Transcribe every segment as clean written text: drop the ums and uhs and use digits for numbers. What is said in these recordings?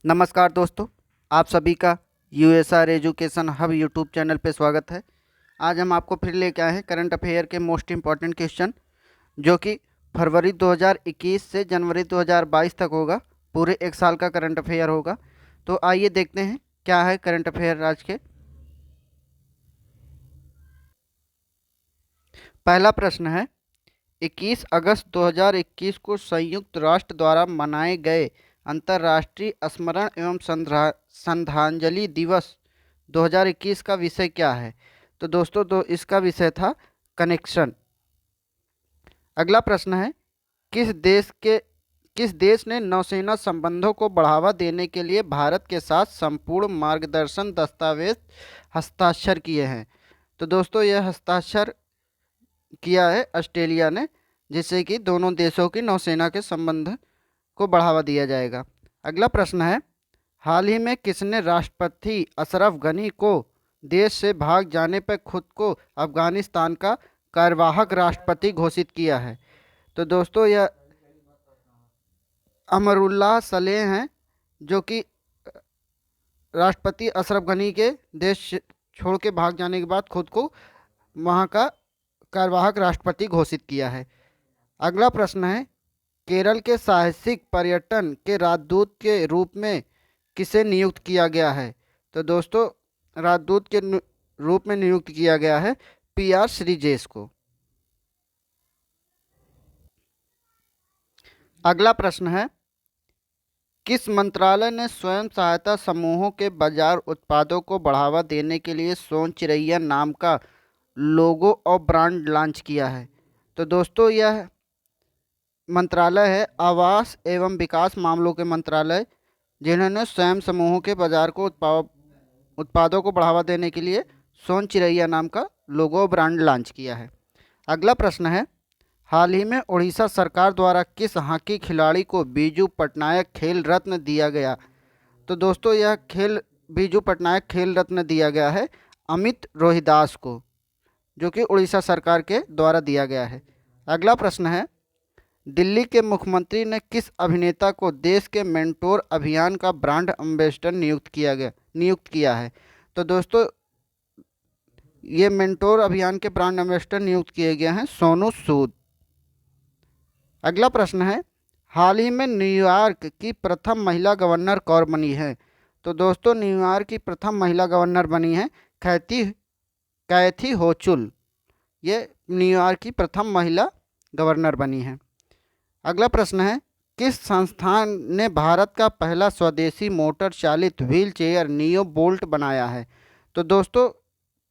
नमस्कार दोस्तों, आप सभी का USR education hub YouTube channel पे स्वागत है। आज हम आपको फिर लेके आए हैं करंट अफेयर के मोस्ट इम्पॉर्टेंट क्वेश्चन, जो कि फरवरी 2021 से जनवरी 2022 तक होगा। पूरे एक साल का करंट अफेयर होगा। तो आइए देखते हैं क्या है करंट अफेयर आज के। पहला प्रश्न है, 21 अगस्त 2021 को संयुक्त राष्ट्र द्वारा मनाए गए अंतर्राष्ट्रीय स्मरण एवं श्रद्धांजलि दिवस 2021 का विषय क्या है? तो दोस्तों इसका विषय था कनेक्शन। अगला प्रश्न है, किस देश के किस देश ने नौसेना संबंधों को बढ़ावा देने के लिए भारत के साथ संपूर्ण मार्गदर्शन दस्तावेज हस्ताक्षर किए हैं? तो दोस्तों यह हस्ताक्षर किया है ऑस्ट्रेलिया ने, जिससे कि दोनों देशों की नौसेना के संबंध को बढ़ावा दिया जाएगा। अगला प्रश्न है, हाल ही में किसने राष्ट्रपति अशरफ गनी को देश से भाग जाने पर खुद को अफगानिस्तान का कार्यवाहक राष्ट्रपति घोषित किया है? तो दोस्तों यह अमरुल्लाह सलेह हैं, जो कि राष्ट्रपति अशरफ गनी के देश छोड़ के भाग जाने के बाद खुद को वहाँ का कार्यवाहक राष्ट्रपति घोषित किया है। अगला प्रश्न है, केरल के साहसिक पर्यटन के राजदूत के रूप में किसे नियुक्त किया गया है? तो दोस्तों राजदूत के रूप में नियुक्त किया गया है PR श्रीजेश को। अगला प्रश्न है, किस मंत्रालय ने स्वयं सहायता समूहों के बाजार उत्पादों को बढ़ावा देने के लिए सोन चिरैया नाम का लोगो और ब्रांड लॉन्च किया है? तो दोस्तों यह मंत्रालय है आवास एवं विकास मामलों के मंत्रालय, जिन्होंने स्वयं समूहों के बाजार को उत्पादों को बढ़ावा देने के लिए सोन चिरैया नाम का लोगो ब्रांड लॉन्च किया है। अगला प्रश्न है, हाल ही में उड़ीसा सरकार द्वारा किस हॉकी खिलाड़ी को बीजू पटनायक खेल रत्न दिया गया? तो दोस्तों यह बीजू पटनायक खेल रत्न दिया गया है अमित रोहिदास को, जो कि उड़ीसा सरकार के द्वारा दिया गया है। अगला प्रश्न है, दिल्ली के मुख्यमंत्री ने किस अभिनेता को देश के मेंटोर अभियान का ब्रांड एम्बेसडर नियुक्त किया है? तो दोस्तों ये मेंटोर अभियान के ब्रांड एम्बेसडर नियुक्त किए गए हैं सोनू सूद। अगला प्रश्न है, हाल ही में न्यूयॉर्क की प्रथम महिला गवर्नर कौन बनी है? तो दोस्तों न्यूयॉर्क की प्रथम महिला गवर्नर बनी है कैथी होचुल। ये न्यूयॉर्क की प्रथम महिला गवर्नर बनी है। अगला प्रश्न है, किस संस्थान ने भारत का पहला स्वदेशी मोटर चालित व्हील चेयर नियो बोल्ट बनाया है? तो दोस्तों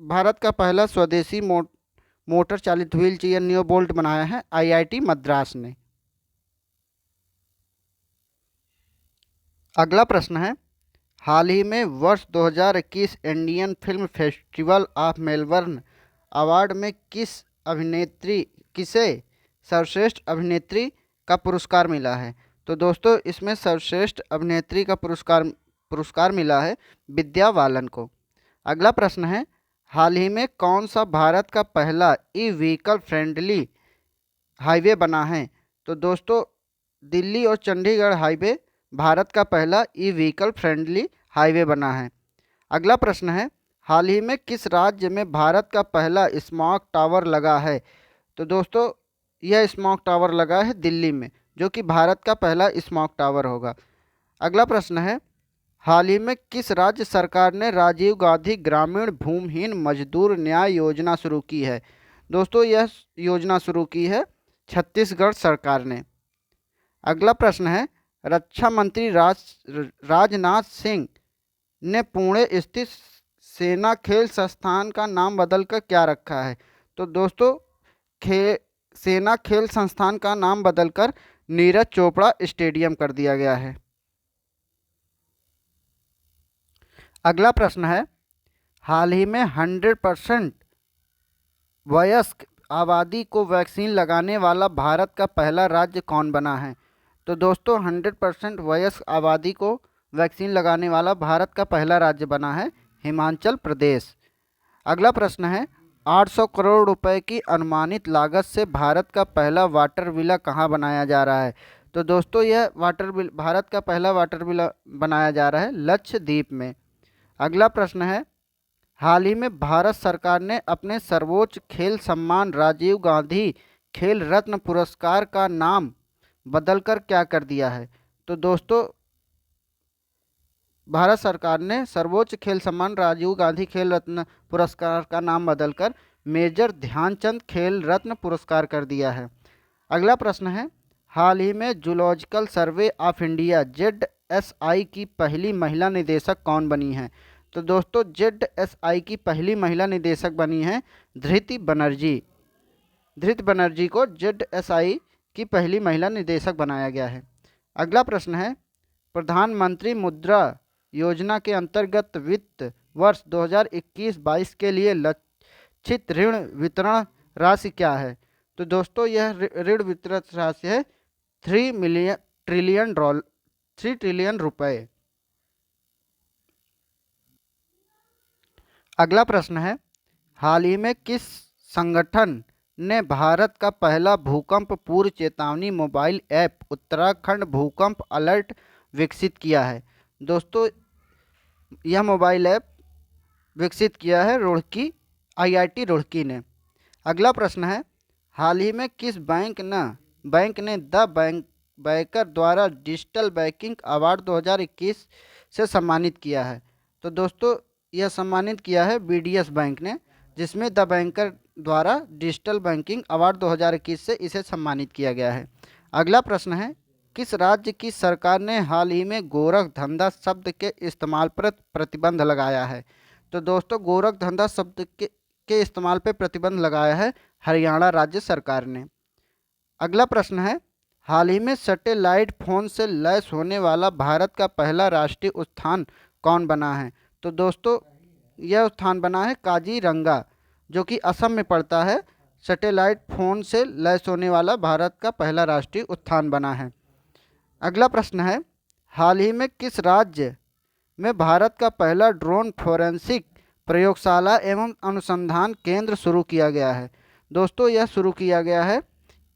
भारत का पहला स्वदेशी मोटर चालित व्हील चेयर नियो बोल्ट बनाया है IIT मद्रास ने। अगला प्रश्न है, हाल ही में वर्ष 2021 Indian film festival of Melbourne award में किसे सर्वश्रेष्ठ अभिनेत्री का पुरस्कार मिला है? तो दोस्तों इसमें सर्वश्रेष्ठ अभिनेत्री का पुरस्कार मिला है विद्या बालन को। अगला प्रश्न है, हाल ही में कौन सा भारत का पहला व्हीकल फ्रेंडली हाईवे बना है? तो दोस्तों दिल्ली और चंडीगढ़ हाईवे भारत का पहला व्हीकल फ्रेंडली हाईवे बना है। अगला प्रश्न है, हाल ही में किस राज्य में भारत का पहला स्मॉग टावर लगा है? तो दोस्तों यह स्मॉग टावर लगा है दिल्ली में, जो कि भारत का पहला स्मॉग टावर होगा। अगला प्रश्न है, हाल ही में किस राज्य सरकार ने राजीव गांधी ग्रामीण भूमिहीन मजदूर न्याय योजना शुरू की है? दोस्तों यह योजना शुरू की है छत्तीसगढ़ सरकार ने। अगला प्रश्न है, रक्षा मंत्री राजनाथ सिंह ने पुणे स्थित सेना खेल संस्थान का नाम बदलकर क्या रखा है? तो दोस्तों सेना खेल संस्थान का नाम बदलकर नीरज चोपड़ा स्टेडियम कर दिया गया है। अगला प्रश्न है, हाल ही में 100% वयस्क आबादी को वैक्सीन लगाने वाला भारत का पहला राज्य कौन बना है? तो दोस्तों 100% वयस्क आबादी को वैक्सीन लगाने वाला भारत का पहला राज्य बना है हिमाचल प्रदेश। अगला प्रश्न है, 800 करोड़ रुपए की अनुमानित लागत से भारत का पहला वाटर विला कहाँ बनाया जा रहा है? तो दोस्तों यह वाटर बिल भारत का पहला वाटर बिल बनाया जा रहा है लक्षद्वीप में। अगला प्रश्न है, हाल ही में भारत सरकार ने अपने सर्वोच्च खेल सम्मान राजीव गांधी खेल रत्न पुरस्कार का नाम बदलकर क्या कर दिया है? तो दोस्तों भारत सरकार ने सर्वोच्च खेल सम्मान राजीव गांधी खेल रत्न पुरस्कार का नाम बदलकर मेजर ध्यानचंद खेल रत्न पुरस्कार कर दिया है। अगला प्रश्न है, हाल ही में zoological survey of India ZSI की पहली महिला निदेशक कौन बनी है? तो दोस्तों जेडएसआई की पहली महिला निदेशक बनी है धृति बनर्जी। धृति बनर्जी को जेडएसआई की पहली महिला निदेशक बनाया गया है। अगला प्रश्न है, प्रधानमंत्री मुद्रा योजना के अंतर्गत वित्त वर्ष 2021-22 के लिए लक्षित ऋण वितरण राशि क्या है? तो दोस्तों यह ऋण वितरण राशि है 3 ट्रिलियन रुपए। अगला प्रश्न है, हाल ही में किस संगठन ने भारत का पहला भूकंप पूर्व चेतावनी मोबाइल ऐप उत्तराखंड भूकंप अलर्ट विकसित किया है? दोस्तों यह मोबाइल ऐप विकसित किया है रुड़की आईआईटी रुड़की ने। अगला प्रश्न है, हाल ही में किस बैंक ने द बैंकर द्वारा डिजिटल बैंकिंग अवार्ड 2021 से सम्मानित किया है? तो दोस्तों यह सम्मानित किया है बीडीएस बैंक ने, जिसमें द बैंकर द्वारा डिजिटल बैंकिंग अवार्ड 2021 से इसे सम्मानित किया गया है। अगला प्रश्न है, किस राज्य की सरकार ने हाल ही में गोरख धंधा शब्द के इस्तेमाल पर प्रतिबंध लगाया है? तो दोस्तों गोरख धंधा शब्द के इस्तेमाल पर प्रतिबंध लगाया है हरियाणा राज्य सरकार ने। अगला प्रश्न है, हाल ही में सैटेलाइट फोन से लैस होने वाला भारत का पहला राष्ट्रीय उद्यान कौन बना है? तो दोस्तों यह उद्यान बना है काजीरंगा, जो कि असम में पड़ता है। सैटेलाइट फोन से लैस होने वाला भारत का पहला राष्ट्रीय उद्यान बना है। अगला प्रश्न है, हाल ही में किस राज्य में भारत का पहला ड्रोन फोरेंसिक प्रयोगशाला एवं अनुसंधान केंद्र शुरू किया गया है? दोस्तों यह शुरू किया गया है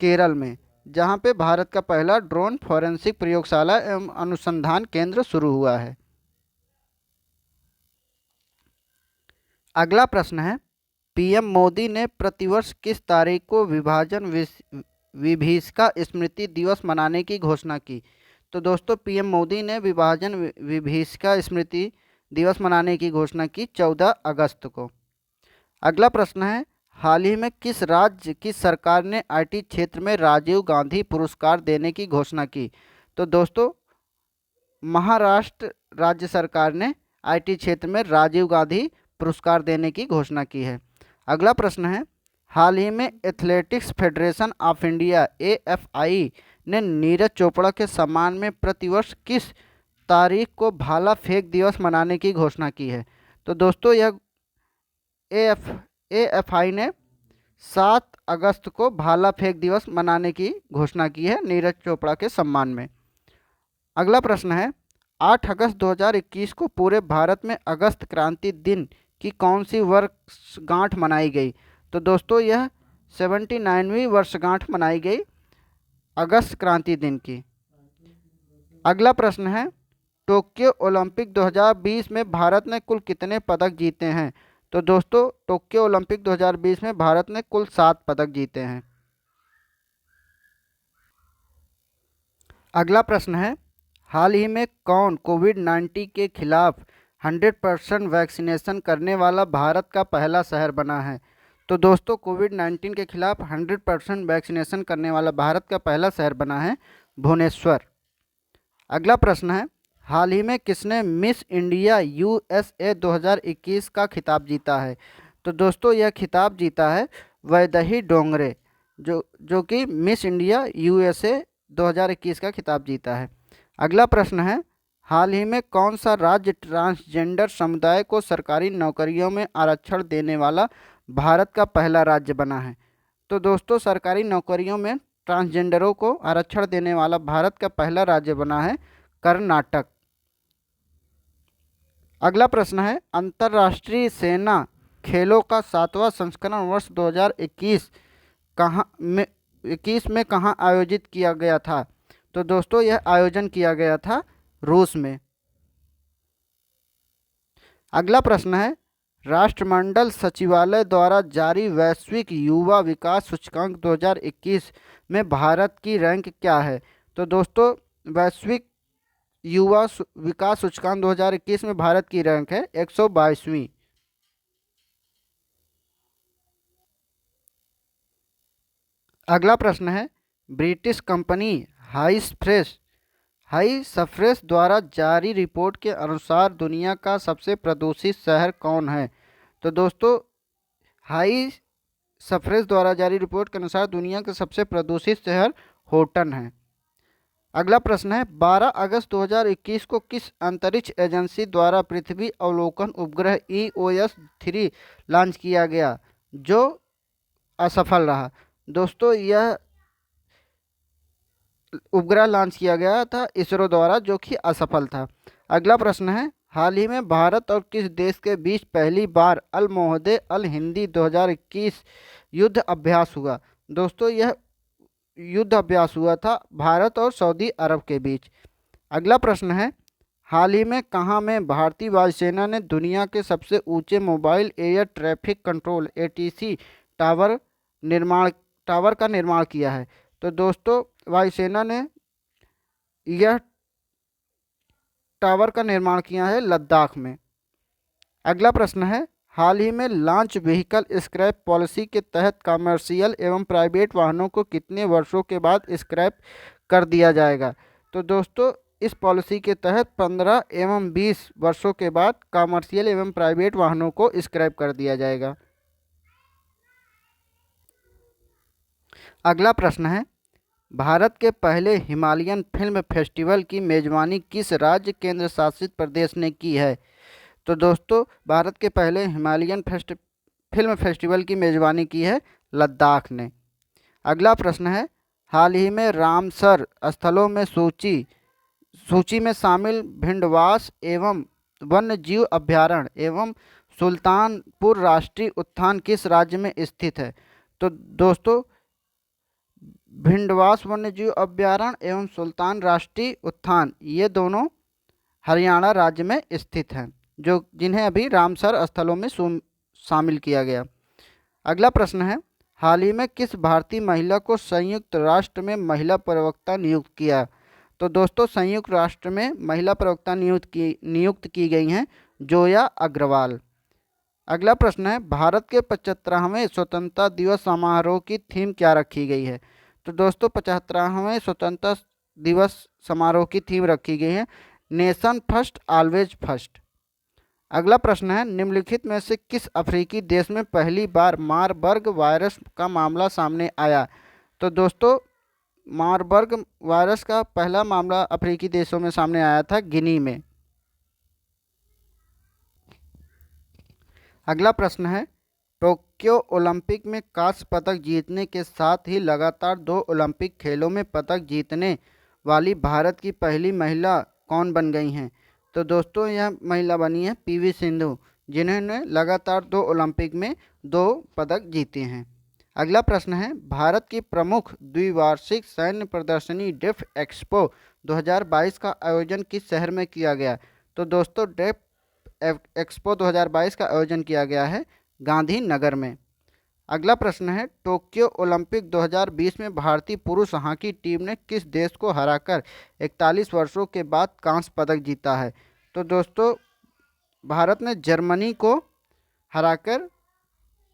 केरल में, जहां पे भारत का पहला ड्रोन फोरेंसिक प्रयोगशाला एवं अनुसंधान केंद्र शुरू हुआ है। अगला प्रश्न है, पीएम मोदी ने प्रतिवर्ष किस तारीख को विभाजन विभीषिका स्मृति दिवस मनाने की घोषणा की? तो दोस्तों पीएम मोदी ने विभाजन विभीषिका स्मृति दिवस मनाने की घोषणा की 14 अगस्त को। अगला प्रश्न है, हाल ही में किस राज्य की सरकार ने आईटी क्षेत्र में राजीव गांधी पुरस्कार देने की घोषणा की? तो दोस्तों महाराष्ट्र राज्य सरकार ने आईटी क्षेत्र में राजीव गांधी पुरस्कार देने की घोषणा की है। अगला प्रश्न है, हाल ही में athletics federation of India AFI ने नीरज चोपड़ा के सम्मान में प्रतिवर्ष किस तारीख को भाला फेंक दिवस मनाने की घोषणा की है? तो दोस्तों यह एएफआई ने 7 अगस्त को भाला फेंक दिवस मनाने की घोषणा की है नीरज चोपड़ा के सम्मान में। अगला प्रश्न है, 8 अगस्त 2021 को पूरे भारत में अगस्त क्रांति दिन की कौन सी वर्षगांठ मनाई गई? तो दोस्तों यह 79वीं वर्षगांठ मनाई गई अगस्त क्रांति दिन की। अगला प्रश्न है, टोक्यो ओलंपिक 2020 में भारत ने कुल कितने पदक जीते हैं? तो दोस्तों टोक्यो ओलंपिक 2020 में भारत ने कुल 7 पदक जीते हैं। अगला प्रश्न है, हाल ही में कौन कोविड-19 के खिलाफ 100% वैक्सीनेशन करने वाला भारत का पहला शहर बना है? तो दोस्तों कोविड-19 के खिलाफ 100% वैक्सीनेशन करने वाला भारत का पहला शहर बना है भुवनेश्वर। अगला प्रश्न है, हाल ही में किसने मिस इंडिया यूएसए 2021 का खिताब जीता है? तो दोस्तों यह खिताब जीता है वैदेही डोंगरे, जो कि मिस इंडिया यूएसए 2021 का खिताब जीता है। अगला प्रश्न है, हाल ही में कौन सा राज्य ट्रांसजेंडर समुदाय को सरकारी नौकरियों में आरक्षण देने वाला भारत का पहला राज्य बना है? तो दोस्तों सरकारी नौकरियों में ट्रांसजेंडरों को आरक्षण देने वाला भारत का पहला राज्य बना है कर्नाटक। अगला प्रश्न है, अंतर्राष्ट्रीय सेना खेलों का 7वां संस्करण वर्ष 2021 में कहाँ आयोजित किया गया था? तो दोस्तों यह आयोजन किया गया था रूस में। अगला प्रश्न है, राष्ट्रमंडल सचिवालय द्वारा जारी वैश्विक युवा विकास सूचकांक 2021 में भारत की रैंक क्या है? तो दोस्तों वैश्विक विकास सूचकांक 2021 में भारत की रैंक है 122वीं। अगला प्रश्न है, ब्रिटिश कंपनी हाई सफ्रेश द्वारा जारी रिपोर्ट के अनुसार दुनिया का सबसे प्रदूषित शहर कौन है? तो दोस्तों हाई सफ्रेश द्वारा जारी रिपोर्ट के अनुसार दुनिया का सबसे प्रदूषित शहर होटन है। अगला प्रश्न है, 12 अगस्त 2021 को किस अंतरिक्ष एजेंसी द्वारा पृथ्वी अवलोकन उपग्रह EOS-3 लॉन्च किया गया जो असफल रहा? दोस्तों यह उपग्रह लॉन्च किया गया था इसरो द्वारा जो कि असफल था। अगला प्रश्न है, हाल ही में भारत और किस देश के बीच पहली बार अल मोहदे अल हिंदी 2021 युद्ध अभ्यास हुआ? दोस्तों यह युद्ध अभ्यास हुआ था भारत और सऊदी अरब के बीच। अगला प्रश्न है, हाल ही में कहाँ में भारतीय वायुसेना ने दुनिया के सबसे ऊंचे mobile air traffic control ATC tower का निर्माण किया है? तो दोस्तों वायुसेना ने यह टावर का निर्माण किया है लद्दाख में। अगला प्रश्न है, हाल ही में लॉन्च व्हीकल स्क्रैप पॉलिसी के तहत कमर्शियल एवं प्राइवेट वाहनों को कितने वर्षों के बाद स्क्रैप कर दिया जाएगा? तो दोस्तों इस पॉलिसी के तहत 15 एवं 20 वर्षों के बाद कमर्शियल एवं प्राइवेट वाहनों को स्क्रैप कर दिया जाएगा। अगला प्रश्न है, भारत के पहले हिमालयन फिल्म फेस्टिवल की मेजबानी किस राज्य केंद्र शासित प्रदेश ने की है? तो दोस्तों भारत के पहले हिमालयन फिल्म फेस्टिवल की मेजबानी की है लद्दाख ने। अगला प्रश्न है, हाल ही में रामसर स्थलों में सूची में शामिल भिंडवास एवं वन्य जीव अभ्यारण्य एवं सुल्तानपुर राष्ट्रीय उद्यान किस राज्य में स्थित है? तो दोस्तों भिंडवास वन्य जीव अभ्यारण्य एवं सुल्तान राष्ट्रीय उद्यान ये दोनों हरियाणा राज्य में स्थित हैं, जो जिन्हें अभी रामसर स्थलों में शामिल किया गया। अगला प्रश्न है, हाल ही में किस भारतीय महिला को संयुक्त राष्ट्र में महिला प्रवक्ता नियुक्त किया? तो दोस्तों संयुक्त राष्ट्र में महिला प्रवक्ता नियुक्त की गई हैं जोया अग्रवाल। अगला प्रश्न है, भारत के 75वें स्वतंत्रता दिवस समारोह की थीम क्या रखी गई है? तो दोस्तों 75वें स्वतंत्रता दिवस समारोह की थीम रखी गई है नेशन फर्स्ट ऑलवेज फर्स्ट। अगला प्रश्न है, निम्नलिखित में से किस अफ्रीकी देश में पहली बार मारबर्ग वायरस का मामला सामने आया? तो दोस्तों मारबर्ग वायरस का पहला मामला अफ्रीकी देशों में सामने आया था गिनी में। अगला प्रश्न है, टोक्यो ओलंपिक में कांस्य पदक जीतने के साथ ही लगातार 2 ओलंपिक खेलों में पदक जीतने वाली भारत की पहली महिला कौन बन गई हैं? तो दोस्तों यह महिला बनी है PV सिंधु, जिन्होंने लगातार 2 ओलंपिक में 2 पदक जीते हैं। अगला प्रश्न है, भारत की प्रमुख द्विवार्षिक सैन्य प्रदर्शनी डेफ एक्सपो 2022 का आयोजन किस शहर में किया गया? तो दोस्तों डेफ एक्सपो 2022 का आयोजन किया गया है गांधीनगर में। अगला प्रश्न है, टोक्यो ओलंपिक 2020 में भारतीय पुरुष हॉकी टीम ने किस देश को हराकर 41 वर्षों के बाद कांस्य पदक जीता है? तो दोस्तों भारत ने जर्मनी को हराकर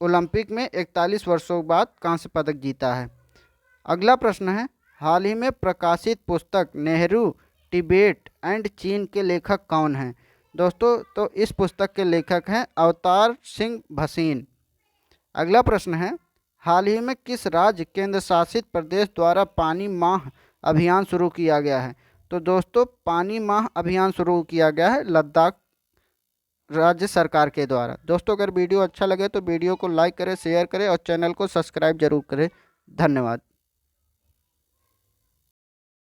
ओलंपिक में 41 वर्षों बाद कांस्य पदक जीता है। अगला प्रश्न है, हाल ही में प्रकाशित पुस्तक नेहरू तिब्बत एंड चीन के लेखक कौन हैं? दोस्तों तो इस पुस्तक के लेखक हैं अवतार सिंह भसीन। अगला प्रश्न है, हाल ही में किस राज्य केंद्र शासित प्रदेश द्वारा पानी माह अभियान शुरू किया गया है? तो दोस्तों पानी माह अभियान शुरू किया गया है लद्दाख राज्य सरकार के द्वारा। दोस्तों अगर वीडियो अच्छा लगे तो वीडियो को लाइक करें, शेयर करें और चैनल को सब्सक्राइब जरूर करें। धन्यवाद।